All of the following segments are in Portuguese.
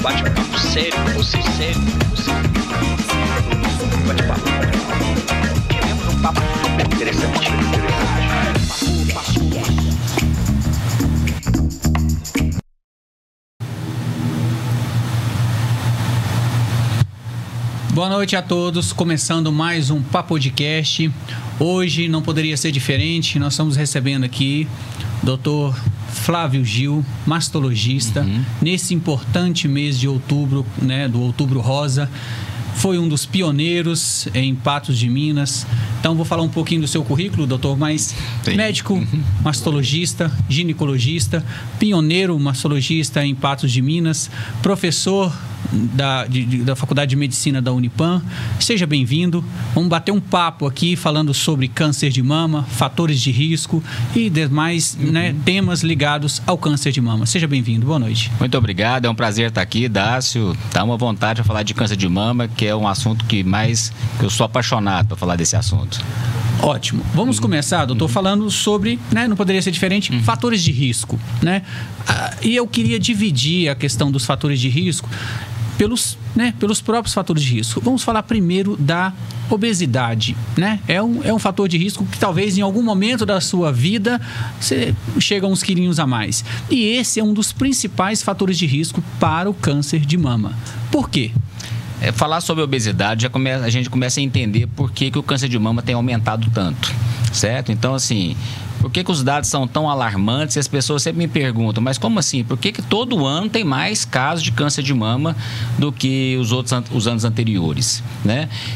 bate-papo sério com você, sério com você. Bate-papo. Tivemos um papo super interessante. Boa noite a todos, começando mais um Papodcast. Hoje não poderia ser diferente, nós estamos recebendo aqui o Dr. Flávio Gil, mastologista, nesse importante mês de outubro, né, do Outubro Rosa. Foi um dos pioneiros em Patos de Minas. Então, vou falar um pouquinho do seu currículo, doutor, mas médico, mastologista, ginecologista, pioneiro mastologista em Patos de Minas, professor da Faculdade de Medicina da Unipam. Seja bem-vindo. Vamos bater um papo aqui falando sobre câncer de mama, fatores de risco e demais temas ligados ao câncer de mama. Seja bem-vindo. Boa noite. Muito obrigado. É um prazer estar aqui, Dácio. Dá uma vontade de falar de câncer de mama, que é um assunto que eu sou apaixonado para falar desse assunto. Ótimo. Vamos começar, doutor, falando sobre, não poderia ser diferente, fatores de risco, e eu queria dividir a questão dos fatores de risco pelos próprios fatores de risco. Vamos falar primeiro da obesidade, É um fator de risco que talvez em algum momento da sua vida você chega a uns quilinhos a mais. E esse é um dos principais fatores de risco para o câncer de mama. Por quê? Falar sobre obesidade, a gente começa a entender por que o câncer de mama tem aumentado tanto, certo? Então, assim, por que os dados são tão alarmantes? E as pessoas sempre me perguntam, mas como assim? Por que todo ano tem mais casos de câncer de mama do que os anos anteriores,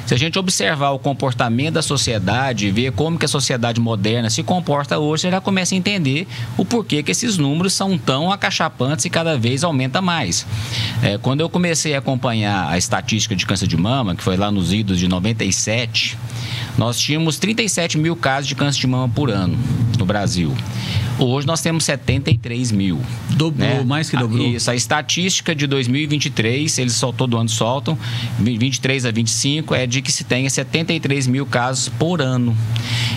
Se a gente observar o comportamento da sociedade, ver como que a sociedade moderna se comporta hoje, você já começa a entender o porquê que esses números são tão acachapantes e cada vez aumenta mais. Quando eu comecei a acompanhar a estatística de câncer de mama, que foi lá nos idos de 97, nós tínhamos 37 mil casos de câncer de mama por ano no Brasil. Hoje nós temos 73 mil. Dobrou, mais que dobrou. Isso, a estatística de 2023, eles todo ano soltam, 23 a 25, é de que se tenha 73 mil casos por ano.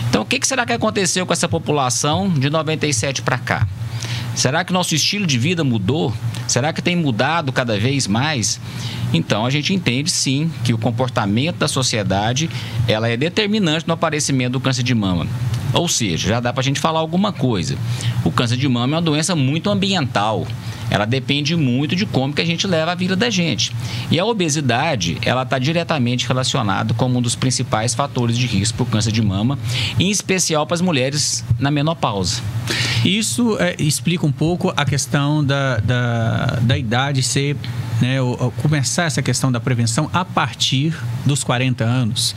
Então, o que será que aconteceu com essa população de 97 para cá? Será que o nosso estilo de vida mudou? Será que tem mudado cada vez mais? Então, a gente entende, sim, que o comportamento da sociedade ela é determinante no aparecimento do câncer de mama. Ou seja, já dá para a gente falar alguma coisa. O câncer de mama é uma doença muito ambiental. Ela depende muito de como que a gente leva a vida da gente. E a obesidade, ela está diretamente relacionada como um dos principais fatores de risco para o câncer de mama, em especial para as mulheres na menopausa. Isso explica um pouco a questão da idade ser, começar essa questão da prevenção a partir dos 40 anos.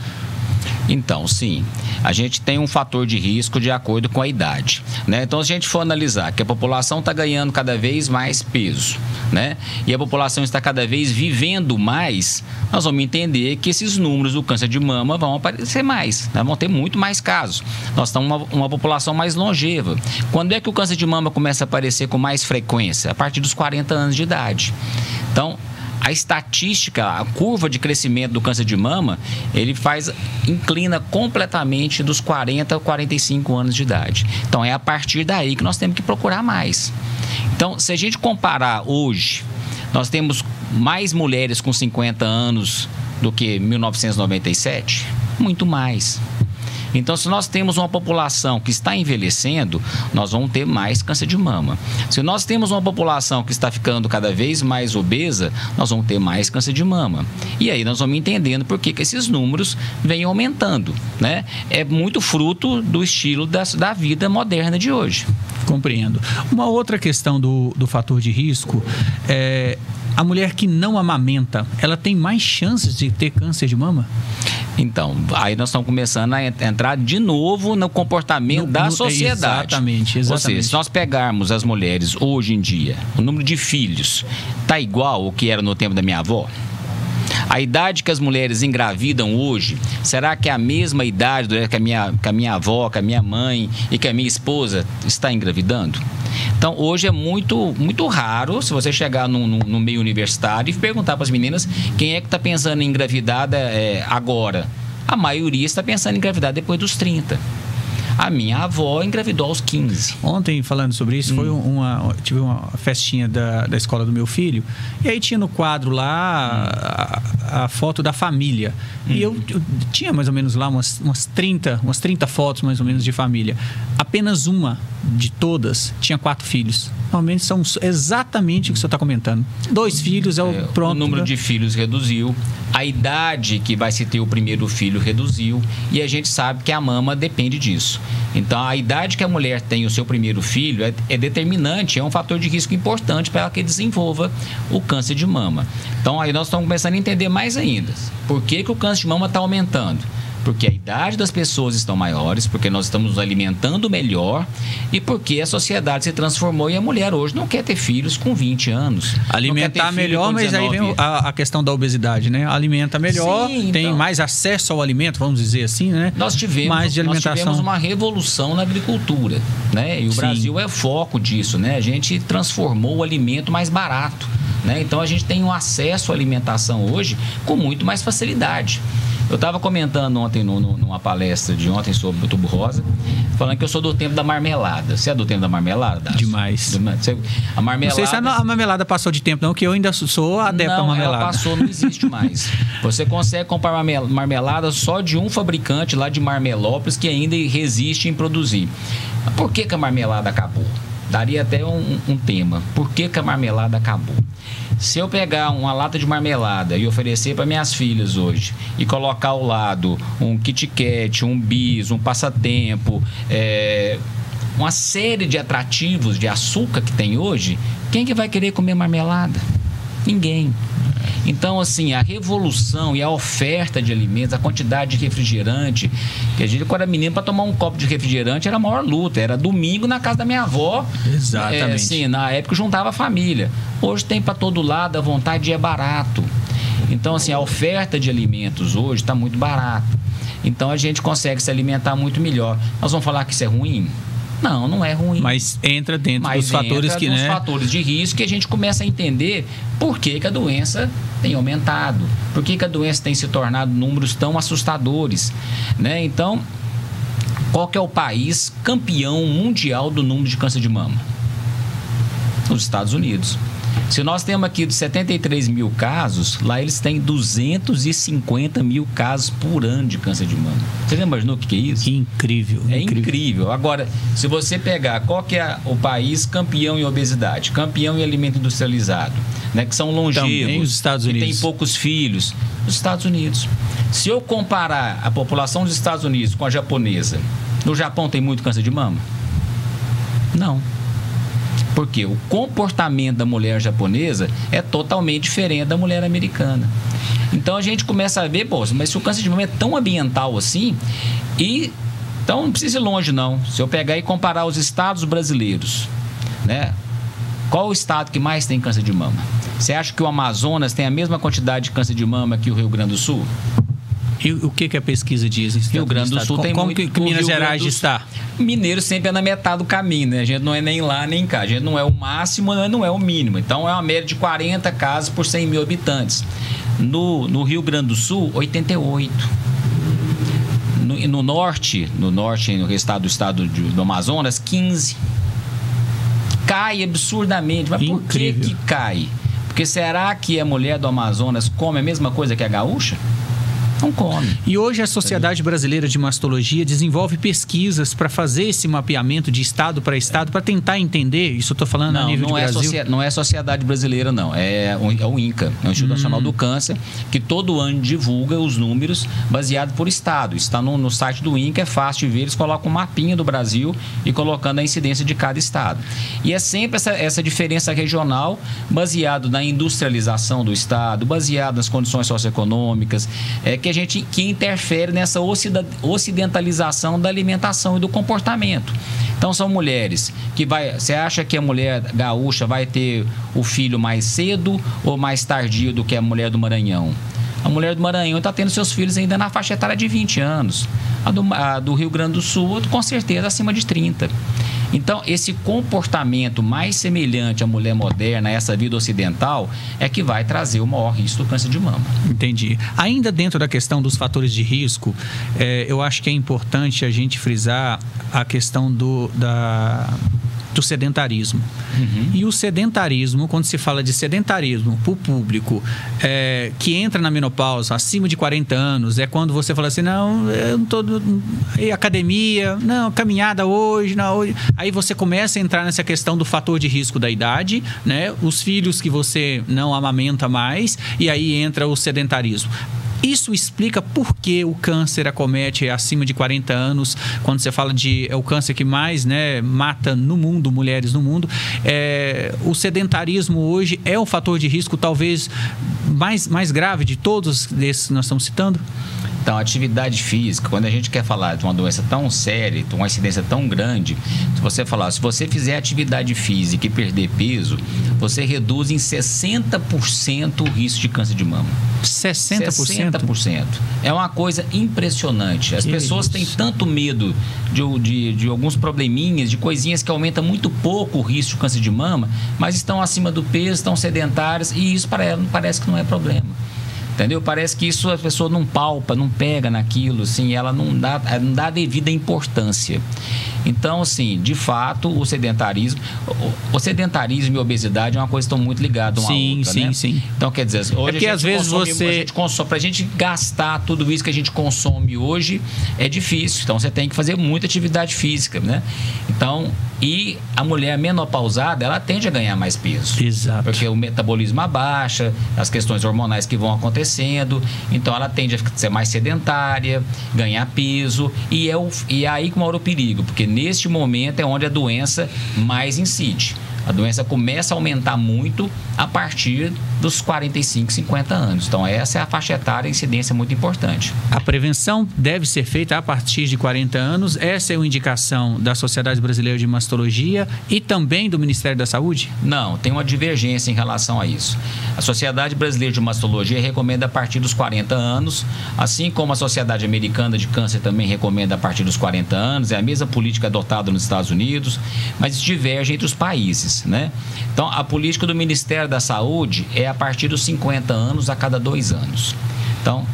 Então, sim, a gente tem um fator de risco de acordo com a idade, Então, se a gente for analisar que a população está ganhando cada vez mais peso, E a população está cada vez vivendo mais, nós vamos entender que esses números do câncer de mama vão aparecer mais, Vão ter muito mais casos. Nós estamos uma população mais longeva. Quando é que o câncer de mama começa a aparecer com mais frequência? A partir dos 40 anos de idade. Então, a estatística, a curva de crescimento do câncer de mama, ele inclina completamente dos 40 a 45 anos de idade. Então, é a partir daí que nós temos que procurar mais. Então, se a gente comparar hoje, nós temos mais mulheres com 50 anos do que 1997? Muito mais. Então, se nós temos uma população que está envelhecendo, nós vamos ter mais câncer de mama. Se nós temos uma população que está ficando cada vez mais obesa, nós vamos ter mais câncer de mama. E aí nós vamos entendendo por que esses números vêm aumentando, É muito fruto do estilo da vida moderna de hoje. Compreendo. Uma outra questão do fator de risco é a mulher que não amamenta, ela tem mais chances de ter câncer de mama? Então, aí nós estamos começando a entrar de novo no comportamento da sociedade. Exatamente. Ou seja, se nós pegarmos as mulheres hoje em dia, o número de filhos está igual ao que era no tempo da minha avó? A idade que as mulheres engravidam hoje, será que é a mesma idade que a minha avó, que a minha mãe e que a minha esposa está engravidando? Então, hoje é muito, muito raro, se você chegar no meio universitário e perguntar para as meninas quem é que está pensando em engravidar agora. A maioria está pensando em engravidar depois dos 30. A minha avó engravidou aos 15. Ontem, falando sobre isso, tive uma festinha da escola do meu filho, e aí tinha no quadro lá a foto da família. E eu tinha mais ou menos lá umas 30 fotos mais ou menos de família. Apenas uma de todas tinha 4 filhos. Normalmente são exatamente o que o senhor está comentando. 2 filhos pronto. O número de filhos reduziu, a idade que vai se ter o primeiro filho reduziu, e a gente sabe que a mama depende disso. Então, a idade que a mulher tem o seu primeiro filho é determinante, é um fator de risco importante para ela que desenvolva o câncer de mama. Então, aí nós estamos começando a entender mais ainda. Por que o câncer de mama está aumentando? Porque a idade das pessoas estão maiores, porque nós estamos nos alimentando melhor e porque a sociedade se transformou e a mulher hoje não quer ter filhos com 20 anos. Alimentar melhor, mas aí vem a questão da obesidade, né? Alimenta melhor, sim, tem mais acesso ao alimento, vamos dizer assim, né? Nós tivemos uma revolução na agricultura, né? E o Brasil é foco disso, né? A gente transformou o alimento mais barato, né? Então a gente tem um acesso à alimentação hoje com muito mais facilidade. Eu estava comentando ontem numa palestra de ontem sobre o Outubro Rosa, falando que eu sou do tempo da marmelada. Você é do tempo da marmelada, Dácio? Demais. A marmelada... Não sei se a marmelada passou de tempo, não, que eu ainda sou adepto à marmelada. Não, ela passou, não existe mais. Você consegue comprar marmelada só de um fabricante lá de Marmelópolis que ainda resiste em produzir. Por que a marmelada acabou? Daria até um tema. Por que a marmelada acabou? Se eu pegar uma lata de marmelada e oferecer para minhas filhas hoje e colocar ao lado um Kit Kat, um Bis, um Passatempo, uma série de atrativos de açúcar que tem hoje, quem que vai querer comer marmelada? Ninguém. Então, assim, a revolução e a oferta de alimentos, a quantidade de refrigerante, que a gente, quando era menino, para tomar um copo de refrigerante era a maior luta, era domingo na casa da minha avó. Exatamente. Assim, na época juntava a família. Hoje tem para todo lado, a vontade é barato. Então, assim, a oferta de alimentos hoje está muito barata. Então, a gente consegue se alimentar muito melhor. Nós vamos falar que isso é ruim? Não, não é ruim. Mas entra dentro dos fatores que, né? Fatores de risco que a gente começa a entender por que a doença tem aumentado, por que a doença tem se tornado números tão assustadores, né? Então, qual que é o país campeão mundial do número de câncer de mama? Os Estados Unidos. Se nós temos aqui de 73 mil casos, lá eles têm 250 mil casos por ano de câncer de mama. Você já imaginou o que é isso? Incrível. É incrível. Agora, se você pegar qual que é o país campeão em obesidade, campeão em alimento industrializado, né, que são longevos, também os Estados Unidos, que tem poucos filhos, os Estados Unidos. Se eu comparar a população dos Estados Unidos com a japonesa, no Japão tem muito câncer de mama? Não. Porque o comportamento da mulher japonesa é totalmente diferente da mulher americana. Então a gente começa a ver, mas se o câncer de mama é tão ambiental assim, então não precisa ir longe não. Se eu pegar e comparar os estados brasileiros, né? Qual o estado que mais tem câncer de mama? Você acha que o Amazonas tem a mesma quantidade de câncer de mama que o Rio Grande do Sul? E o que a pesquisa diz? Rio Grande do Sul tem como muito. Que Minas Gerais está? Mineiro sempre é na metade do caminho, né? A gente não é nem lá nem cá. A gente não é o máximo, não é o mínimo. Então é uma média de 40 casos por 100 mil habitantes. No Rio Grande do Sul, 88. No norte, no estado do Amazonas, 15. Cai absurdamente. Mas por que cai? Porque será que a mulher do Amazonas come a mesma coisa que a gaúcha? Não come. E hoje a Sociedade Brasileira de Mastologia desenvolve pesquisas para fazer esse mapeamento de estado para estado, para tentar entender, isso eu estou falando a nível de Brasil. Não é a Sociedade Brasileira, não. É o INCA, é o Instituto Nacional do Câncer, que todo ano divulga os números baseados por estado. Está no site do INCA, é fácil de ver, eles colocam um mapinha do Brasil e colocando a incidência de cada estado. E é sempre essa diferença regional, baseado na industrialização do estado, baseado nas condições socioeconômicas, que interfere nessa ocidentalização da alimentação e do comportamento. Então são mulheres que você acha que a mulher gaúcha vai ter o filho mais cedo ou mais tardio do que a mulher do Maranhão? A mulher do Maranhão está tendo seus filhos ainda na faixa etária de 20 anos. A do Rio Grande do Sul, com certeza, acima de 30. Então, esse comportamento mais semelhante à mulher moderna, a essa vida ocidental, é que vai trazer o maior risco do câncer de mama. Entendi. Ainda dentro da questão dos fatores de risco, eu acho que é importante a gente frisar a questão do sedentarismo. E o sedentarismo, quando se fala de sedentarismo para o público que entra na menopausa acima de 40 anos, é quando você fala assim, não, eu não tô academia, não, caminhada hoje, não, hoje. Aí você começa a entrar nessa questão do fator de risco da idade, né? Os filhos que você não amamenta mais, e aí entra o sedentarismo. Isso explica por que o câncer acomete acima de 40 anos, quando você fala é o câncer que mais, né, mata no mundo, mulheres no mundo. O sedentarismo hoje é o fator de risco talvez mais grave de todos esses que nós estamos citando? Então, a atividade física, quando a gente quer falar de uma doença tão séria, de uma incidência tão grande, se você fizer atividade física e perder peso, você reduz em 60% o risco de câncer de mama. 60%? 60%. É uma coisa impressionante. As pessoas têm tanto medo de alguns probleminhas, de coisinhas que aumentam muito pouco o risco de câncer de mama, mas estão acima do peso, estão sedentárias, e isso para ela parece que não é problema. Entendeu? Parece que isso a pessoa não palpa, não pega naquilo, assim, ela não dá devida importância. Então, assim, de fato, o sedentarismo e a obesidade é uma coisa que estão muito ligadas uma à outra, né? Sim. Então, quer dizer, hoje porque às vezes a gente consome, pra gente gastar tudo isso que a gente consome hoje é difícil. Então, você tem que fazer muita atividade física, né? Então, e a mulher menopausada, ela tende a ganhar mais peso. Exato. Porque o metabolismo abaixa, as questões hormonais que vão acontecendo, então ela tende a ser mais sedentária, ganhar peso, e é aí que mora o perigo, porque neste momento é onde a doença mais incide. A doença começa a aumentar muito a partir dos 45, 50 anos. Então, essa é a faixa etária, a incidência muito importante. A prevenção deve ser feita a partir de 40 anos. Essa é uma indicação da Sociedade Brasileira de Mastologia e também do Ministério da Saúde? Não, tem uma divergência em relação a isso. A Sociedade Brasileira de Mastologia recomenda a partir dos 40 anos, assim como a Sociedade Americana de Câncer também recomenda a partir dos 40 anos. É a mesma política adotada nos Estados Unidos, mas diverge entre os países, né? Então, a política do Ministério da Saúde é a partir dos 50 anos a cada 2 anos. Então,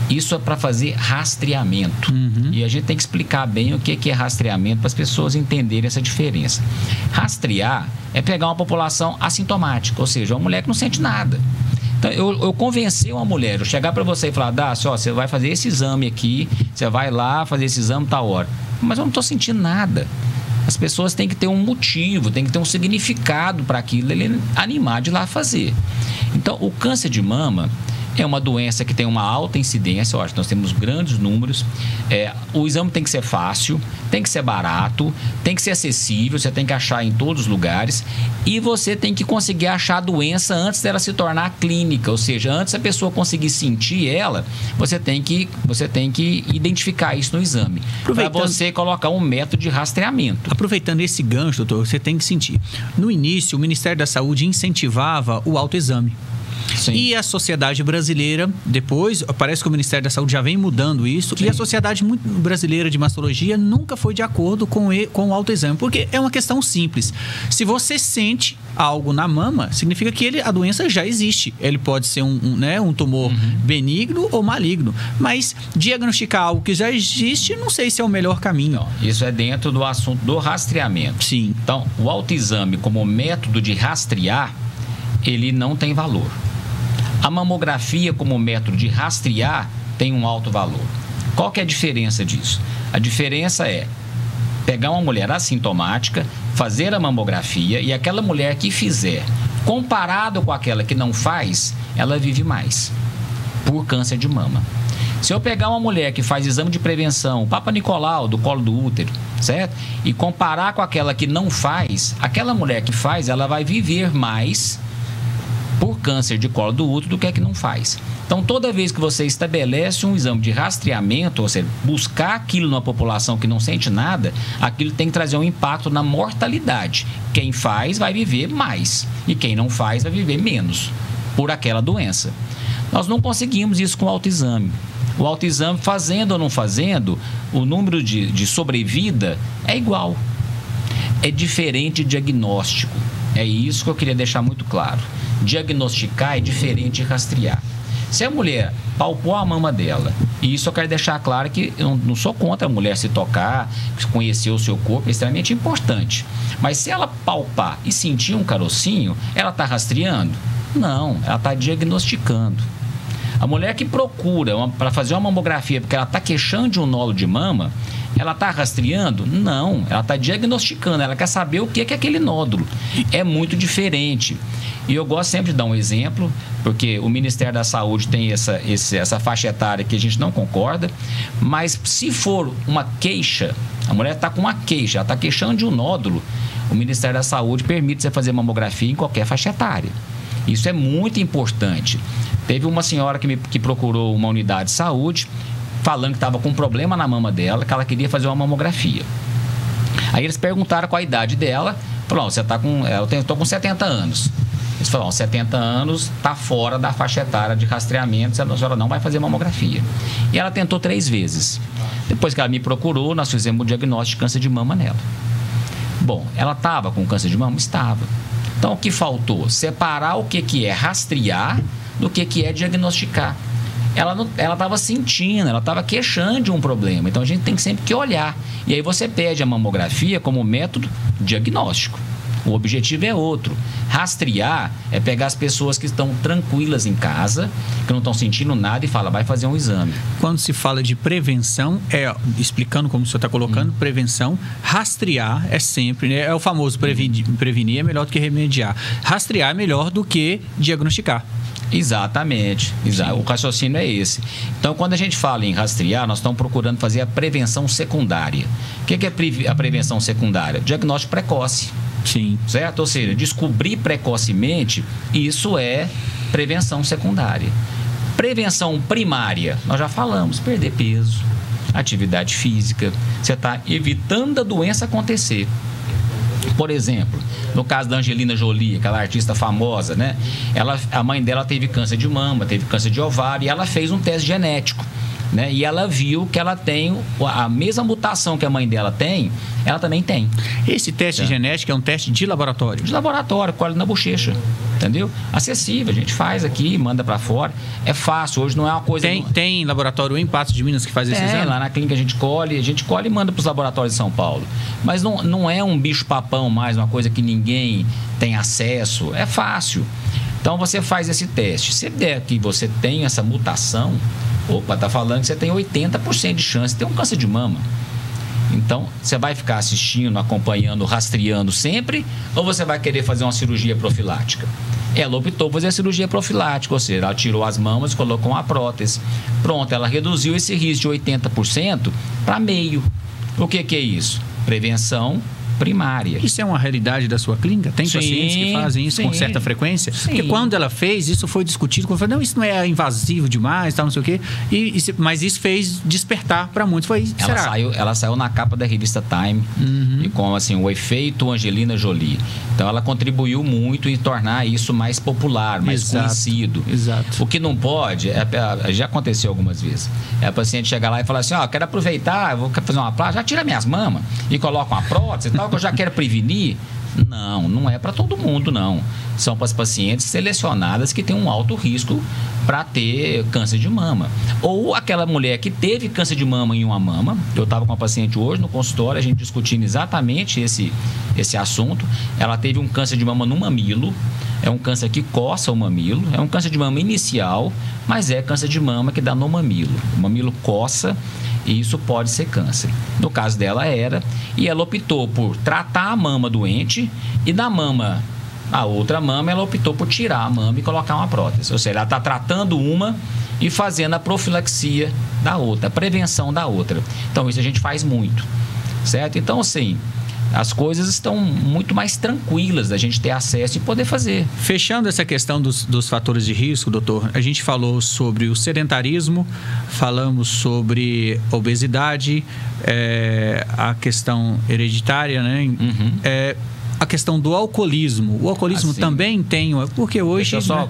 isso é para fazer rastreamento. E a gente tem que explicar bem o que é rastreamento para as pessoas entenderem essa diferença. Rastrear é pegar uma população assintomática, ou seja, uma mulher que não sente nada. Então, eu convencer uma mulher, eu chegar para você e falar, Dácio, você vai fazer esse exame aqui, você vai lá fazer esse exame tal hora. Mas eu não estou sentindo nada. As pessoas têm que ter um motivo, têm que ter um significado para aquilo, ele animar de ir lá fazer. Então, o câncer de mama é uma doença que tem uma alta incidência, eu acho que nós temos grandes números. O exame tem que ser fácil, tem que ser barato, tem que ser acessível, você tem que achar em todos os lugares, e você tem que conseguir achar a doença antes dela se tornar clínica, ou seja, antes a pessoa conseguir sentir ela, você tem que identificar isso no exame, para você colocar um método de rastreamento. Aproveitando esse gancho, doutor, você tem que sentir. No início, o Ministério da Saúde incentivava o autoexame. Sim. E a Sociedade Brasileira, depois, parece que o Ministério da Saúde já vem mudando isso. Sim. E a Sociedade Brasileira de Mastologia nunca foi de acordo com o autoexame, porque é uma questão simples. Se você sente algo na mama, significa que a doença já existe. Ele pode ser um tumor benigno ou maligno, mas diagnosticar algo que já existe, não sei se é o melhor caminho. Não, isso é dentro do assunto do rastreamento. Sim. Então, o autoexame como método de rastrear, ele não tem valor. A mamografia como método de rastrear tem um alto valor. Qual que é a diferença disso? A diferença é pegar uma mulher assintomática, fazer a mamografia, e aquela mulher que fizer, comparado com aquela que não faz, ela vive mais por câncer de mama. Se eu pegar uma mulher que faz exame de prevenção, Papa Nicolau, do colo do útero, certo? E comparar com aquela que não faz, aquela mulher que faz, ela vai viver mais por câncer de colo do útero do que a que não faz. Então, toda vez que você estabelece um exame de rastreamento, ou seja, buscar aquilo numa população que não sente nada, aquilo tem que trazer um impacto na mortalidade. Quem faz vai viver mais e quem não faz vai viver menos por aquela doença. Nós não conseguimos isso com o autoexame. O autoexame, fazendo ou não fazendo, o número de sobrevida é igual. é diferente de diagnóstico. É isso que eu queria deixar muito claro. Diagnosticar é diferente de rastrear. Se a mulher palpou a mama dela, e isso eu quero deixar claro que eu não sou contra a mulher se tocar, conhecer o seu corpo, é extremamente importante. Mas se ela palpar e sentir um carocinho, ela está rastreando? Não, ela está diagnosticando. A mulher que procura para fazer uma mamografia porque ela está queixando de um nódulo de mama, ela está rastreando? Não, ela está diagnosticando, ela quer saber o que é aquele nódulo. É muito diferente. E eu gosto sempre de dar um exemplo, porque o Ministério da Saúde tem essa faixa etária que a gente não concorda, mas se for uma queixa, a mulher está com uma queixa, ela está queixando de um nódulo, o Ministério da Saúde permite você fazer mamografia em qualquer faixa etária. Isso é muito importante. Teve uma senhora que procurou uma unidade de saúde, falando que estava com um problema na mama dela, que ela queria fazer uma mamografia. Aí eles perguntaram qual a idade dela. Falaram, você está com... Eu estou com 70 anos. Eles falaram, 70 anos, está fora da faixa etária de rastreamento, a senhora não vai fazer mamografia. E ela tentou 3 vezes. Depois que ela me procurou, nós fizemos o diagnóstico de câncer de mama nela. Bom, ela estava com câncer de mama? Estava. Então, o que faltou? Separar o que é rastrear do que é diagnosticar. Ela estava sentindo, ela estava queixando de um problema. Então, a gente tem sempre que olhar. E aí você pede a mamografia como método diagnóstico. O objetivo é outro. Rastrear é pegar as pessoas que estão tranquilas em casa, que não estão sentindo nada e fala, vai fazer um exame. Quando se fala de prevenção, explicando como o senhor está colocando, prevenção, rastrear é sempre, né? É o famoso prevenir é melhor do que remediar. Rastrear é melhor do que diagnosticar. Exatamente. O raciocínio é esse. Então, quando a gente fala em rastrear, nós estamos procurando fazer a prevenção secundária. O que é a prevenção secundária? Diagnóstico precoce. Sim. Certo? Ou seja, descobrir precocemente, isso é prevenção secundária. Prevenção primária, nós já falamos, perder peso, atividade física, você está evitando a doença acontecer. Por exemplo, no caso da Angelina Jolie, aquela artista famosa, né? A mãe dela teve câncer de mama, teve câncer de ovário, e ela fez um teste genético, né? E ela viu que ela tem a mesma mutação que a mãe dela tem, ela também tem. Esse teste genético é um teste de laboratório? De laboratório, colhe na bochecha, entendeu? Acessível, a gente faz aqui, manda para fora. É fácil, hoje não é uma coisa... Tem laboratório em Patos de Minas que faz esse exame? Lá na clínica a gente colhe e manda para os laboratórios de São Paulo. Mas não é um bicho-papão mais, uma coisa que ninguém tem acesso, é fácil. Então você faz esse teste. Se der que você tem essa mutação, tá falando que você tem 80% de chance de ter um câncer de mama. Então, você vai ficar assistindo, acompanhando, rastreando sempre, ou você vai querer fazer uma cirurgia profilática? Ela optou por fazer a cirurgia profilática, ou seja, ela tirou as mamas e colocou uma prótese. Pronto, ela reduziu esse risco de 80% para meio. O que é isso? Prevenção primária. Isso é uma realidade da sua clínica? Tem pacientes que fazem isso com certa frequência? Sim. Porque quando ela fez, isso foi discutido, quando falou, não, isso não é invasivo demais, tal, não sei o quê. Mas isso fez despertar para muitos. Ela saiu na capa da revista Time, e com assim, o efeito Angelina Jolie. Então ela contribuiu muito em tornar isso mais popular, mais conhecido. Exato. O que não pode, já aconteceu algumas vezes, é a paciente chegar lá e falar assim, quero aproveitar, vou fazer uma plástica, já tira minhas mamas e coloca uma prótese e tal, que eu já quero prevenir. Não é para todo mundo, não. São para as pacientes selecionadas que têm um alto risco para ter câncer de mama. Ou aquela mulher que teve câncer de mama em uma mama. Eu estava com uma paciente hoje no consultório, a gente discutindo exatamente esse assunto. Ela teve um câncer de mama no mamilo. É um câncer que coça o mamilo. É um câncer de mama inicial, mas é câncer de mama que dá no mamilo. O mamilo coça e isso pode ser câncer. No caso dela e ela optou por tratar a mama doente e da mama, a outra mama, ela optou por tirar a mama e colocar uma prótese. Ou seja, ela está tratando uma e fazendo a profilaxia da outra, a prevenção da outra. Então, isso a gente faz muito, certo? Então, assim, as coisas estão muito mais tranquilas da gente ter acesso e poder fazer. Fechando essa questão dos fatores de risco, doutor, a gente falou sobre o sedentarismo, falamos sobre obesidade, a questão hereditária, né? A questão do alcoolismo. O alcoolismo também tem... Porque hoje... Deixa eu só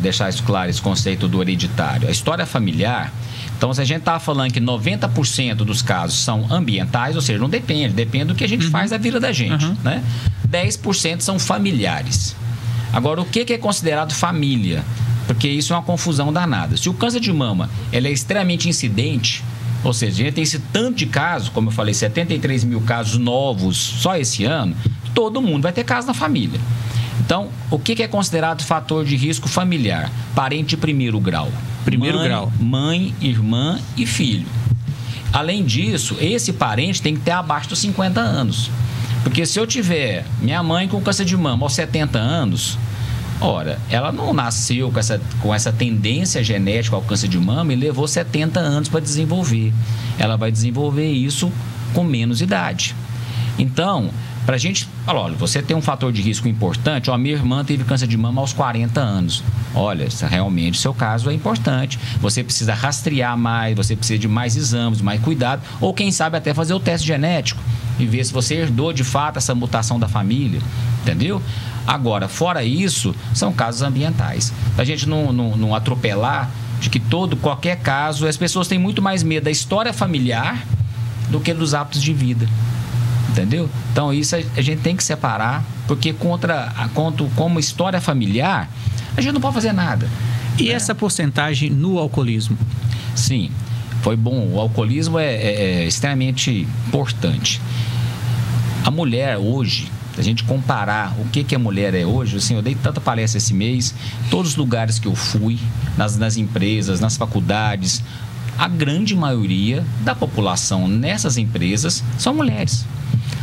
deixar isso claro, esse conceito do hereditário. A história familiar... Então, Então, se a gente está falando que 90% dos casos são ambientais, ou seja, não depende do que a gente faz da vida da gente, né? 10% são familiares. Agora, o que é considerado família? Porque isso é uma confusão danada. Se o câncer de mama ele é extremamente incidente, ou seja, a gente tem esse tanto de casos, como eu falei, 73 mil casos novos só esse ano, todo mundo vai ter caso na família. Então, o que é considerado fator de risco familiar? Parente de primeiro grau. Mãe, irmã e filho. Além disso, esse parente tem que ter abaixo dos 50 anos. Porque se eu tiver minha mãe com câncer de mama aos 70 anos, ora, ela não nasceu com essa tendência genética ao câncer de mama e levou 70 anos para desenvolver. Ela vai desenvolver isso com menos idade. Então, para a gente falar, olha, você tem um fator de risco importante, ó, minha irmã teve câncer de mama aos 40 anos. Olha, realmente seu caso é importante. Você precisa rastrear mais, você precisa de mais exames, mais cuidado, ou quem sabe até fazer o teste genético e ver se você herdou de fato essa mutação da família, entendeu? Agora, fora isso, são casos ambientais. A gente não atropelar de que qualquer caso, as pessoas têm muito mais medo da história familiar do que dos hábitos de vida. Entendeu? Então, isso a gente tem que separar, porque como história familiar, a gente não pode fazer nada. E essa porcentagem no alcoolismo? Sim, foi bom. O alcoolismo é extremamente importante. A mulher hoje, se a gente comparar o que a mulher é hoje, assim, eu dei tanta palestra esse mês, todos os lugares que eu fui, nas empresas, nas faculdades, a grande maioria da população nessas empresas são mulheres.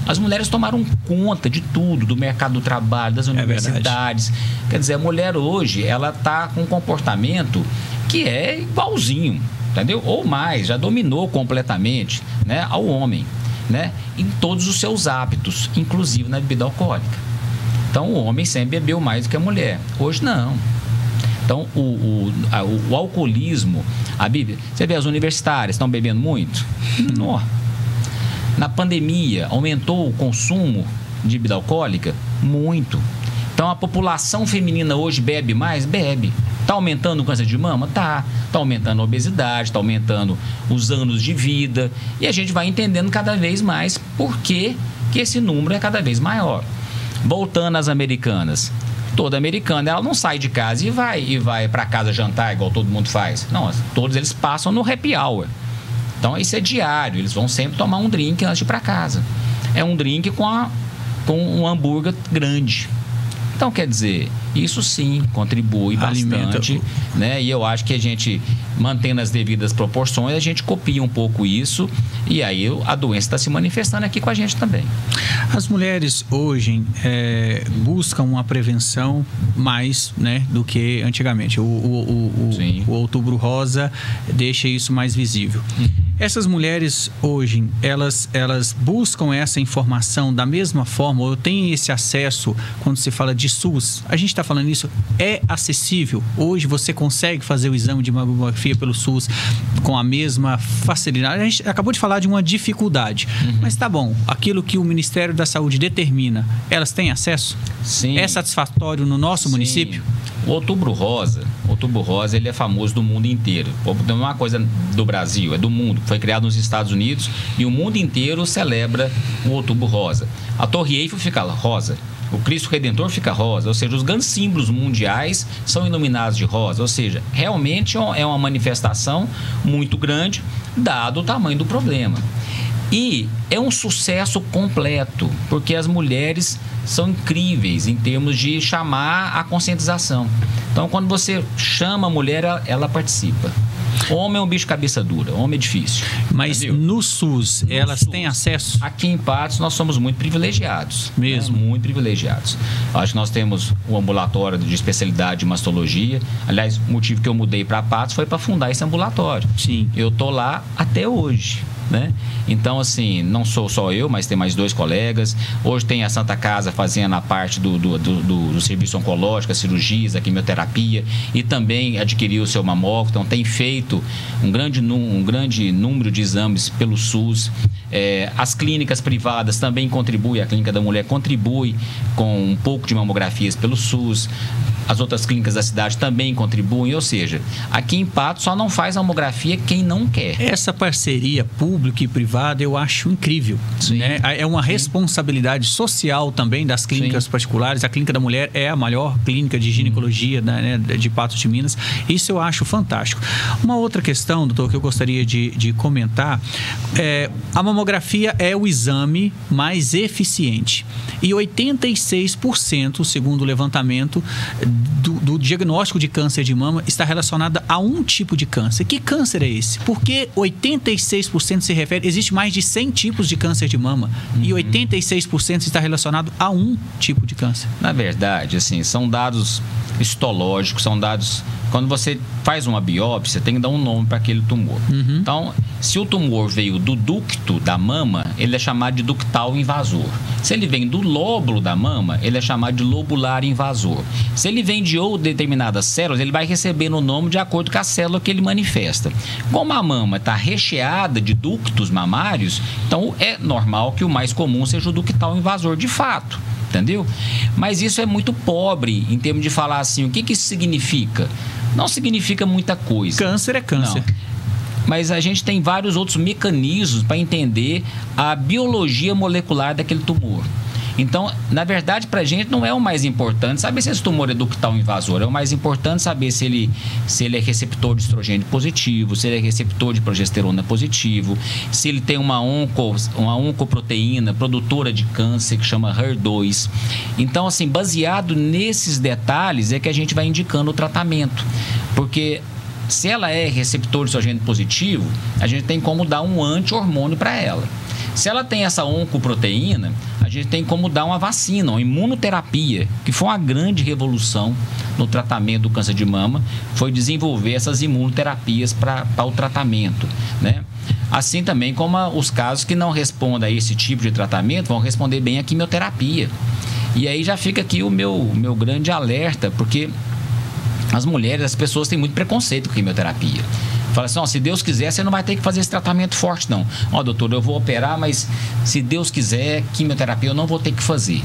As mulheres tomaram conta de tudo, do mercado do trabalho, das universidades. Quer dizer, a mulher hoje, ela está com um comportamento que é igualzinho, entendeu? Ou mais, já dominou completamente, né, ao homem, né, em todos os seus hábitos, inclusive na bebida alcoólica. Então, o homem sempre bebeu mais do que a mulher. Hoje, não. Então, o alcoolismo, a Bíblia, você vê as universitárias, estão bebendo muito? Não. Na pandemia, aumentou o consumo de bebida alcoólica? Muito. Então, a população feminina hoje bebe mais? Bebe. Está aumentando o câncer de mama? Está. Está aumentando a obesidade, está aumentando os anos de vida. E a gente vai entendendo cada vez mais por que esse número é cada vez maior. Voltando às americanas. Toda americana, ela não sai de casa e vai para casa jantar igual todo mundo faz. Não, todos eles passam no happy hour. Então, isso é diário. Eles vão sempre tomar um drink antes de ir para casa. É um drink com um hambúrguer grande. Então, quer dizer, isso sim contribui bastante, né? E eu acho que a gente, mantendo as devidas proporções, a gente copia um pouco isso e aí a doença está se manifestando aqui com a gente também. As mulheres hoje buscam uma prevenção mais, né, do que antigamente. O Outubro Rosa deixa isso mais visível. Essas mulheres hoje, elas buscam essa informação da mesma forma, ou têm esse acesso quando se fala de SUS? A gente está falando isso, é acessível? Hoje você consegue fazer o exame de mamografia pelo SUS com a mesma facilidade? A gente acabou de falar de uma dificuldade, mas tá bom, aquilo que o Ministério da Saúde determina, elas têm acesso? Sim. É satisfatório no nosso município? O Outubro Rosa, ele é famoso do mundo inteiro. Não é uma coisa do Brasil, é do mundo. Foi criado nos Estados Unidos e o mundo inteiro celebra o Outubro Rosa. A Torre Eiffel fica rosa, o Cristo Redentor fica rosa, ou seja, os grandes símbolos mundiais são iluminados de rosa, ou seja, realmente é uma manifestação muito grande, dado o tamanho do problema. E é um sucesso completo, porque as mulheres são incríveis em termos de chamar a conscientização. Então, quando você chama a mulher, ela participa. Homem é um bicho cabeça dura, homem é difícil. Mas entendeu? No SUS, elas têm acesso? Aqui em Patos, nós somos muito privilegiados. Mesmo? Né? Muito privilegiados. Acho que nós temos um ambulatório de especialidade de mastologia. Aliás, o motivo que eu mudei para Patos foi para fundar esse ambulatório. Sim. Eu tô lá até hoje. né? Então, assim, não sou só eu, mas tem mais 2 colegas. Hoje tem a Santa Casa fazendo a parte do serviço oncológico, a cirurgias, a quimioterapia, e também adquiriu o seu mamógrafo. Então, tem feito um grande número de exames pelo SUS. As clínicas privadas também contribuem, a Clínica da Mulher contribui com um pouco de mamografias pelo SUS. As outras clínicas da cidade também contribuem, ou seja, aqui em Patos só não faz mamografia quem não quer. Essa parceria pública e privada eu acho incrível. Sim. Né? É uma responsabilidade social também das clínicas particulares. A Clínica da Mulher é a maior clínica de ginecologia, né, de Patos de Minas. Isso eu acho fantástico. Uma outra questão, doutor, que eu gostaria de comentar, a mamografia é o exame mais eficiente. E 86%, segundo o levantamento, do diagnóstico de câncer de mama está relacionada a um tipo de câncer. Que câncer é esse? Porque 86% se refere... Existe mais de 100 tipos de câncer de mama e 86% está relacionado a um tipo de câncer. Na verdade, assim, são dados histológicos, são dados... Quando você faz uma biópsia, tem que dar um nome para aquele tumor. Então, se o tumor veio do ducto da mama, ele é chamado de ductal invasor. Se ele vem do lóbulo da mama, ele é chamado de lobular invasor. Se ele vem de determinadas células, ele vai recebendo o nome de acordo com a célula que ele manifesta. Como a mama está recheada de ductos mamários, então é normal que o mais comum seja o ductal invasor de fato. Entendeu? Mas isso é muito pobre em termos de falar assim, o que isso significa? Não significa muita coisa. Câncer é câncer. Não. Mas a gente tem vários outros mecanismos para entender a biologia molecular daquele tumor. Então, na verdade, para a gente não é o mais importante saber se esse tumor é ductal invasor. É o mais importante saber se ele é receptor de estrogênio positivo, se ele é receptor de progesterona positivo, se ele tem uma oncoproteína produtora de câncer que chama HER2. Então, assim, baseado nesses detalhes é que a gente vai indicando o tratamento. Porque se ela é receptor de estrogênio positivo, a gente tem como dar um anti-hormônio para ela. Se ela tem essa oncoproteína, a gente tem como dar uma vacina, uma imunoterapia, que foi uma grande revolução no tratamento do câncer de mama, foi desenvolver essas imunoterapias para o tratamento, né? Assim também como os casos que não respondem a esse tipo de tratamento vão responder bem à quimioterapia. E aí já fica aqui o meu grande alerta, porque as mulheres, as pessoas têm muito preconceito com quimioterapia. Fala assim, se Deus quiser, você não vai ter que fazer esse tratamento forte, não. Doutor, eu vou operar, mas se Deus quiser, quimioterapia eu não vou ter que fazer.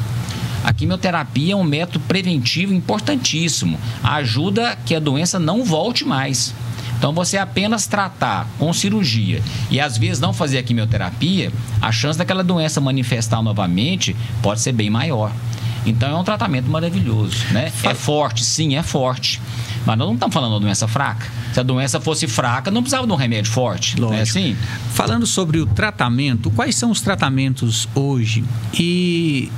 A quimioterapia é um método preventivo importantíssimo. Ajuda que a doença não volte mais. Então, você apenas tratar com cirurgia e às vezes não fazer a quimioterapia, a chance daquela doença manifestar novamente pode ser bem maior. Então, é um tratamento maravilhoso, né? É forte, sim, é forte. Mas nós não estamos falando de uma doença fraca. Se a doença fosse fraca, não precisava de um remédio forte. Lógico. Não é assim? Falando sobre o tratamento, quais são os tratamentos hoje? E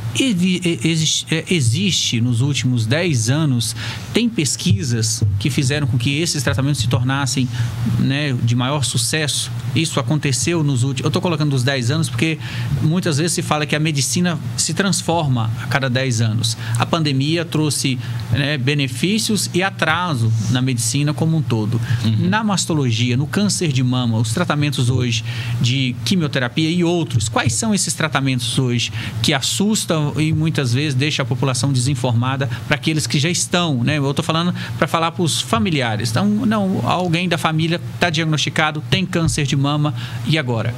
existe nos últimos 10 anos, tem pesquisas que fizeram com que esses tratamentos se tornassem, né, de maior sucesso? Isso aconteceu nos últimos... Eu estou colocando os 10 anos porque muitas vezes se fala que a medicina se transforma a cada 10 anos. A pandemia trouxe, né, benefícios e atraso na medicina como um todo. Na mastologia, no câncer de mama, os tratamentos hoje de quimioterapia e outros, quais são esses tratamentos hoje que assustam e muitas vezes deixam a população desinformada para aqueles que já estão, né? Eu estou falando para falar para os familiares. Então, não, alguém da família está diagnosticado, tem câncer de mama, e agora?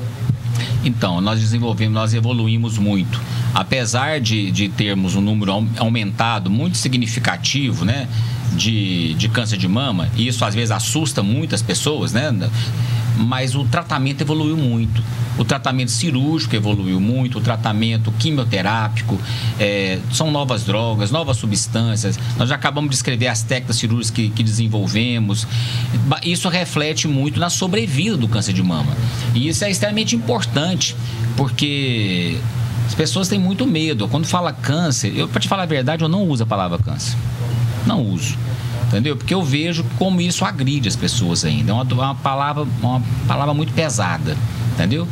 Então, nós evoluímos muito. Apesar de termos um número aumentado muito significativo, né, de câncer de mama, e isso às vezes assusta muitas pessoas, né? Mas o tratamento evoluiu muito. O tratamento cirúrgico evoluiu muito, o tratamento quimioterápico, são novas drogas, novas substâncias. Nós já acabamos de escrever as técnicas cirúrgicas que desenvolvemos. Isso reflete muito na sobrevida do câncer de mama. E isso é extremamente importante, porque as pessoas têm muito medo. Quando fala câncer, para te falar a verdade, eu não uso a palavra câncer. Não uso. Entendeu? Porque eu vejo como isso agride as pessoas ainda. É uma palavra muito pesada. Entendeu?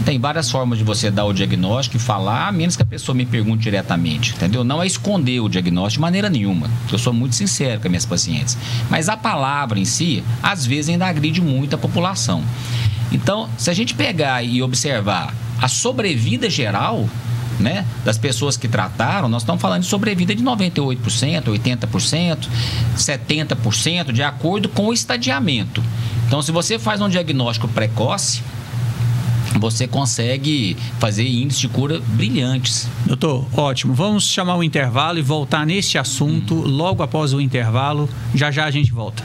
Tem várias formas de você dar o diagnóstico e falar, a menos que a pessoa me pergunte diretamente. Entendeu? Não é esconder o diagnóstico de maneira nenhuma. Eu sou muito sincero com as minhas pacientes. Mas a palavra em si, às vezes, ainda agride muito a população. Então, se a gente pegar e observar a sobrevida geral, né, das pessoas que trataram, nós estamos falando de sobrevida de 98%, 80%, 70%, de acordo com o estadiamento. Então, se você faz um diagnóstico precoce, você consegue fazer índices de cura brilhantes. Doutor, ótimo. Vamos chamar o intervalo e voltar neste assunto logo após o intervalo. Já já a gente volta.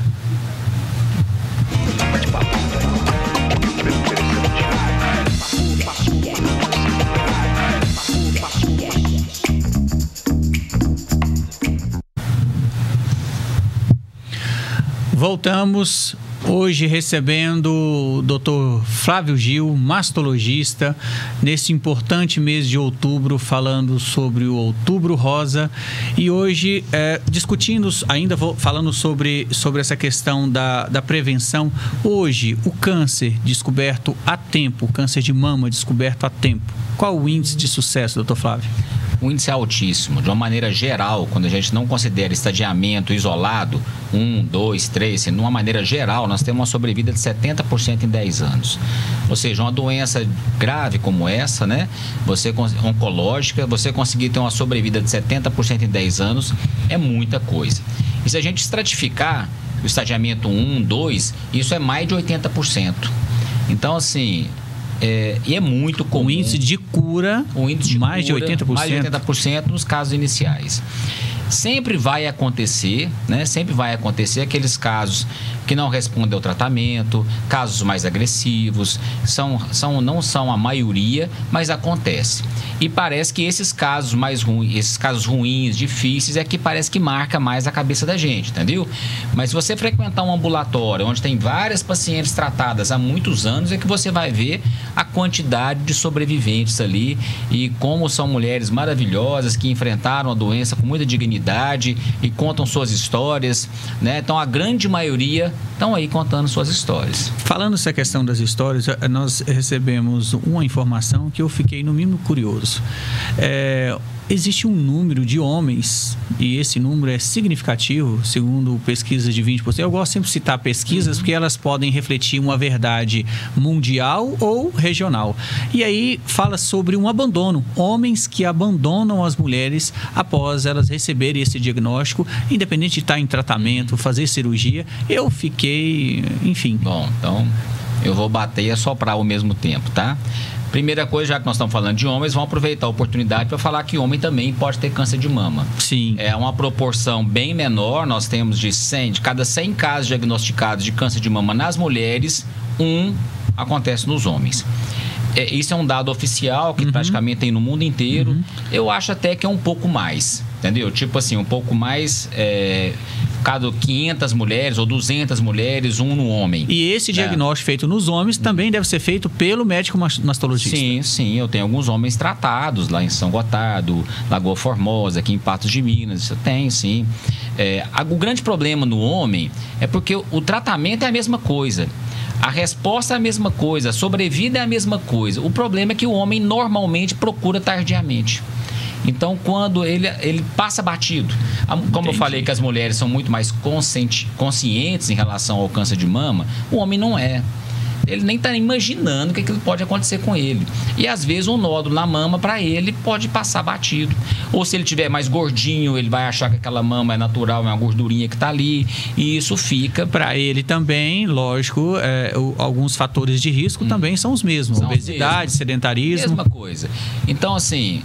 Voltamos hoje recebendo o Dr. Flávio Gil, mastologista, nesse importante mês de outubro, falando sobre o Outubro Rosa. E hoje, discutindo, ainda falando sobre essa questão da prevenção. Hoje, o câncer descoberto a tempo, o câncer de mama descoberto a tempo. Qual o índice de sucesso, doutor Flávio? O índice é altíssimo. De uma maneira geral, quando a gente não considera estadiamento isolado, 1, 2, 3, de uma maneira geral, nós temos uma sobrevida de 70% em 10 anos. Ou seja, uma doença grave como essa, né? Oncológica, você conseguir ter uma sobrevida de 70% em 10 anos é muita coisa. E se a gente estratificar o estadiamento 1, 2, isso é mais de 80%. Então, assim... e é muito comum. O índice de cura, mais de 80%. Mais de 80% nos casos iniciais. Sempre vai acontecer, né? Sempre vai acontecer aqueles casos que não respondem ao tratamento, casos mais agressivos, não são a maioria, mas acontece. E parece que esses casos mais ruins, esses casos ruins, difíceis, é que parece que marca mais a cabeça da gente, entendeu? Mas se você frequentar um ambulatório onde tem várias pacientes tratadas há muitos anos, é que você vai ver a quantidade de sobreviventes ali e como são mulheres maravilhosas que enfrentaram a doença com muita dignidade e contam suas histórias, né? Então a grande maioria estão aí contando suas histórias. Falando essa questão das histórias, nós recebemos uma informação que eu fiquei no mínimo curioso. Existe um número de homens, e esse número é significativo, segundo pesquisas de 20%. Eu gosto sempre de citar pesquisas, porque elas podem refletir uma verdade mundial ou regional. E aí fala sobre um abandono. Homens que abandonam as mulheres após elas receberem esse diagnóstico, independente de estar em tratamento, fazer cirurgia. Eu fiquei, enfim... Bom, então eu vou bater e assoprar ao mesmo tempo, tá? Primeira coisa, já que nós estamos falando de homens, vamos aproveitar a oportunidade para falar que homem também pode ter câncer de mama. Sim. É uma proporção bem menor, nós temos de cada 100 casos diagnosticados de câncer de mama nas mulheres, 1 acontece nos homens. Isso é um dado oficial que praticamente tem no mundo inteiro. Eu acho até que é um pouco mais, entendeu? Tipo assim, um pouco mais... cada 500 mulheres ou 200 mulheres, 1 no homem. E esse diagnóstico feito nos homens também deve ser feito pelo médico mastologista? Sim. Eu tenho alguns homens tratados lá em São Gotardo, Lagoa Formosa, aqui em Patos de Minas. Isso tem, sim. O grande problema no homem é porque o tratamento é a mesma coisa. A resposta é a mesma coisa, a sobrevida é a mesma coisa. O problema é que o homem normalmente procura tardiamente. Então, quando ele passa batido, como eu falei que as mulheres são muito mais conscientes em relação ao câncer de mama, o homem não é. Ele nem está imaginando que aquilo pode acontecer com ele. E às vezes um nódulo na mama para ele pode passar batido. Ou se ele tiver mais gordinho, ele vai achar que aquela mama é natural, é uma gordurinha que está ali. E isso fica... Para ele também, lógico, alguns fatores de risco também são os mesmos. Obesidade, sedentarismo. Mesma coisa. Então, assim...